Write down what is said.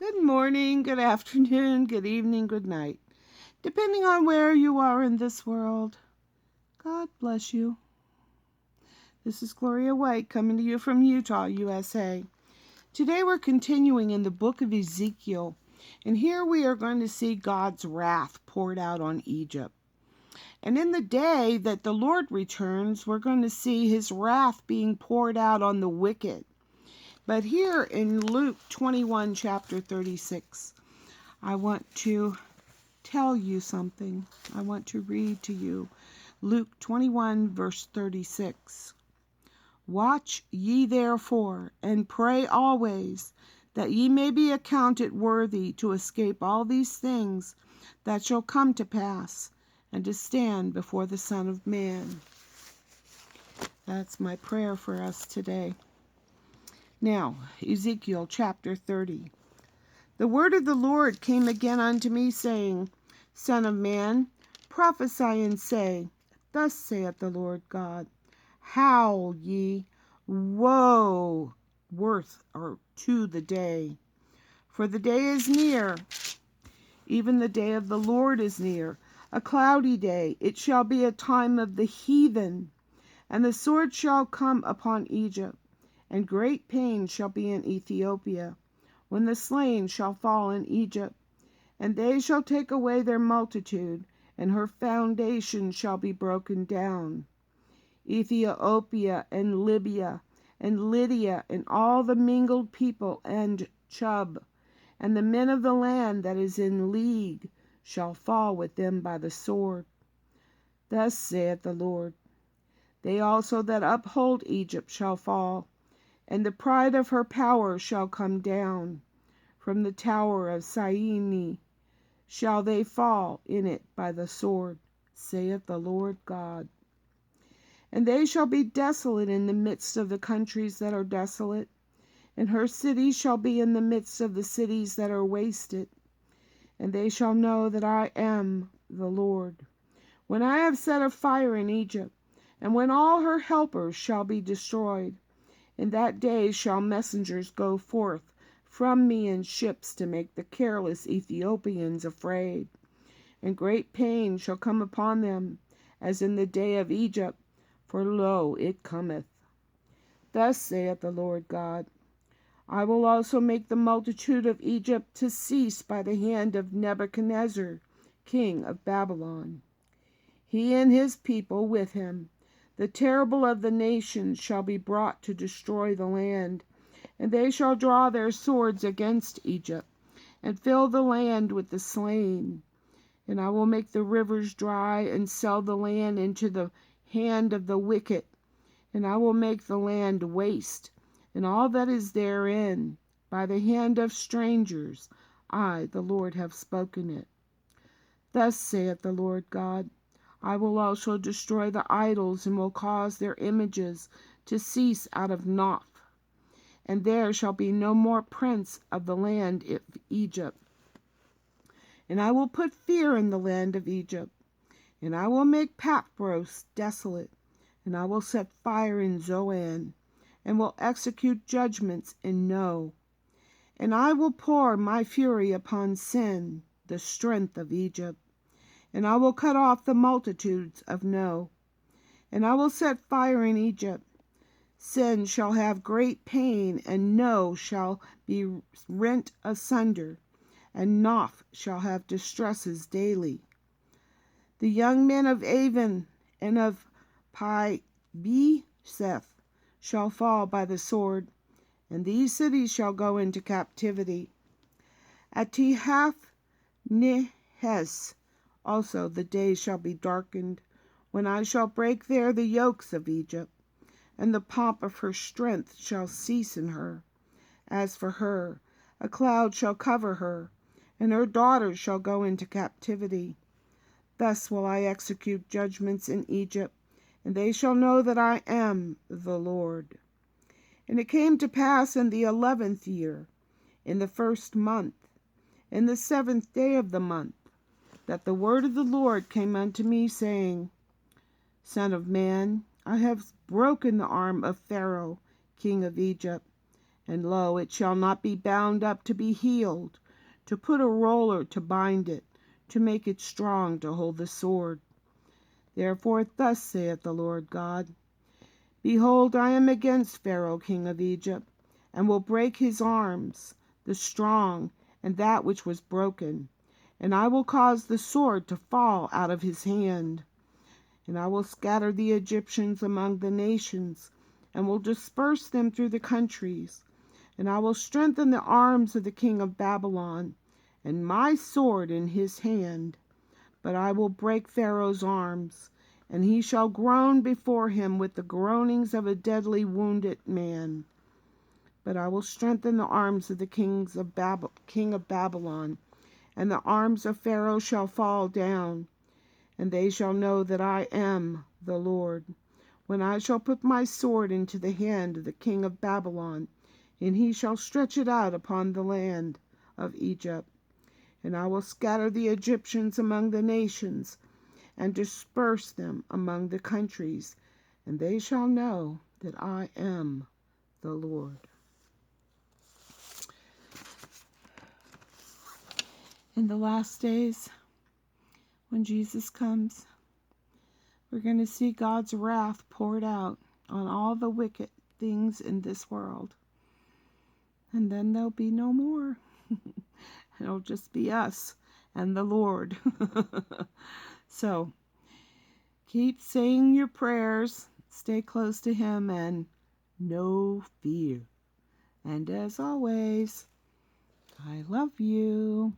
Good morning, good afternoon, good evening, good night. Depending on where you are in this world, God bless you. This is Gloria White coming to you from Utah, USA. Today we're continuing in the book of Ezekiel, and here we are going to see God's wrath poured out on Egypt. And in the day that the Lord returns, we're going to see his wrath being poured out on the wicked. But here in Luke 21, chapter 36, I want to tell you something. I want to read to you Luke 21, verse 36. Watch ye therefore, and pray always, that ye may be accounted worthy to escape all these things that shall come to pass, and to stand before the Son of Man. That's my prayer for us today. Now, Ezekiel chapter 30. The word of the Lord came again unto me, saying, Son of man, prophesy and say, Thus saith the Lord God, Howl ye, woe worth or to the day. For the day is near, even the day of the Lord is near, a cloudy day. It shall be a time of the heathen, and the sword shall come upon Egypt, and great pain shall be in Ethiopia, when the slain shall fall in Egypt. And they shall take away their multitude, and her foundation shall be broken down. Ethiopia and Libya and Lydia and all the mingled people and Chub, and the men of the land that is in league, shall fall with them by the sword. Thus saith the Lord, They also that uphold Egypt shall fall, and the pride of her power shall come down. From the tower of Syene shall they fall in it by the sword, saith the Lord God. And they shall be desolate in the midst of the countries that are desolate, and her cities shall be in the midst of the cities that are wasted. And they shall know that I am the Lord, when I have set a fire in Egypt, and when all her helpers shall be destroyed. In that day shall messengers go forth from me in ships to make the careless Ethiopians afraid. And great pain shall come upon them, as in the day of Egypt, for lo, it cometh. Thus saith the Lord God, I will also make the multitude of Egypt to cease by the hand of Nebuchadnezzar, king of Babylon. He and his people with him. The terrible of the nations shall be brought to destroy the land, and they shall draw their swords against Egypt, and fill the land with the slain. And I will make the rivers dry, and sell the land into the hand of the wicked. And I will make the land waste, and all that is therein, by the hand of strangers. I, the Lord, have spoken it. Thus saith the Lord God, I will also destroy the idols, and will cause their images to cease out of Noph. And there shall be no more prince of the land of Egypt. And I will put fear in the land of Egypt, and I will make Pathros desolate, and I will set fire in Zoan, and will execute judgments in No. And I will pour my fury upon Sin, the strength of Egypt, and I will cut off the multitudes of No. And I will set fire in Egypt. Sin shall have great pain, and No shall be rent asunder, and Noph shall have distresses daily. The young men of Avon and of Pi Beseth shall fall by the sword, and these cities shall go into captivity. At Tehath Nehes also the day shall be darkened, when I shall break there the yokes of Egypt, and the pomp of her strength shall cease in her. As for her, a cloud shall cover her, and her daughters shall go into captivity. Thus will I execute judgments in Egypt, and they shall know that I am the Lord. And it came to pass in the 11th year, in the 1st month, in the 7th day of the month, that the word of the Lord came unto me, saying, Son of man, I have broken the arm of Pharaoh, king of Egypt, And lo, it shall not be bound up to be healed, to put a roller to bind it, to make it strong to hold the sword. Therefore thus saith the Lord God, Behold, I am against Pharaoh king of Egypt, and will break his arms, the strong, and that which was broken. And I will cause the sword to fall out of his hand. And I will scatter the Egyptians among the nations, and will disperse them through the countries. And I will strengthen the arms of the king of Babylon, and my sword in his hand. But I will break Pharaoh's arms, and he shall groan before him with the groanings of a deadly wounded man. But I will strengthen the arms of the king of Babylon, and the arms of Pharaoh shall fall down, and they shall know that I am the Lord, when I shall put my sword into the hand of the king of Babylon, and he shall stretch it out upon the land of Egypt. And I will scatter the Egyptians among the nations, and disperse them among the countries, and they shall know that I am the Lord. In the last days, when Jesus comes, we're going to see God's wrath poured out on all the wicked things in this world. And then there'll be no more. It'll just be us and the Lord. So, keep saying your prayers, stay close to Him, and no fear. And as always, I love you.